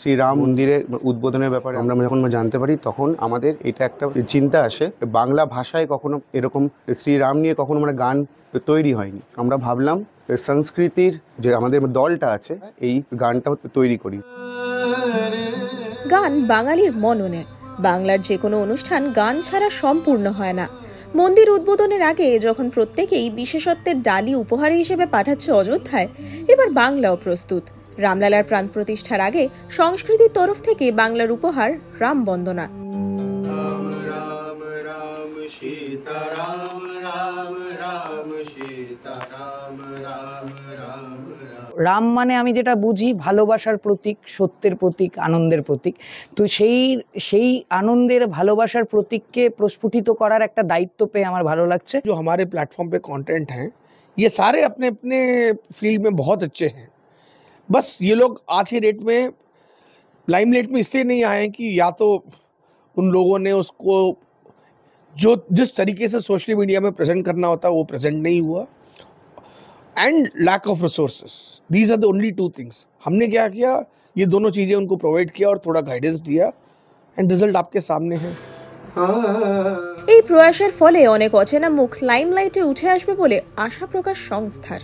শ্রীরাম মন্দিরের উদ্বোধনের ব্যাপারে আমরা যখন জানতে পারি তখন আমাদের এটা একটা চিন্তা আসে, বাংলা ভাষায় কখনো এরকম শ্রীরাম নিয়ে কখনো মানে গান তৈরি হয়নি। আমরা ভাবলাম সংস্কৃতির যে আমাদের দলটা আছে এই গানটা তৈরি করি। গান বাঙালির মননে, বাংলার যে কোনো অনুষ্ঠান গান ছাড়া সম্পূর্ণ হয় না। মন্দির উদ্বোধনের আগে যখন প্রত্যেকেই বিশেষত্বের ডালি উপহার হিসেবে পাঠাচ্ছে অযোধ্যায়, এবার বাংলাও প্রস্তুত। রামলালার প্রাণ প্রতিষ্ঠার আগে সংস্কৃতির তরফ থেকে বাংলার উপহার রাম বন্দনা। রাম মানে আমি যেটা বুঝি ভালোবাসার প্রতীক, সত্যের প্রতীক, আনন্দের প্রতীক। তো সেই আনন্দের ভালোবাসার প্রতীককে প্রস্ফুটিত করার একটা दायित्व পেয়ে আমার ভালো লাগছে। जो हमारे प्लेटफॉर्म पे कंटेंट हैं ये सारे अपने अपने फील्ड में बहुत अच्छे हैं, बस ये लोग आज के डेट में लाइमलाइट में इसलिए नहीं आए हैं कि या तो उन लोगों ने उसको जो जिस तरीके से सोशल मीडिया में प्रेजेंट करना होता है वो प्रेजेंट नहीं हुआ, and lack of resources. These are the only two things. हमने क्या किया, ये दोनों चीज़ें उनको प्रोवाइड किया और थोड़ा गाइडेंस दिया, एंड रिजल्ट आपके सामने है। এই প্রয়াসের ফলে অনেক অচেনা মুখ লাইমলাইটে উঠে আসবে বলে আশা প্রকাশ সংস্থার।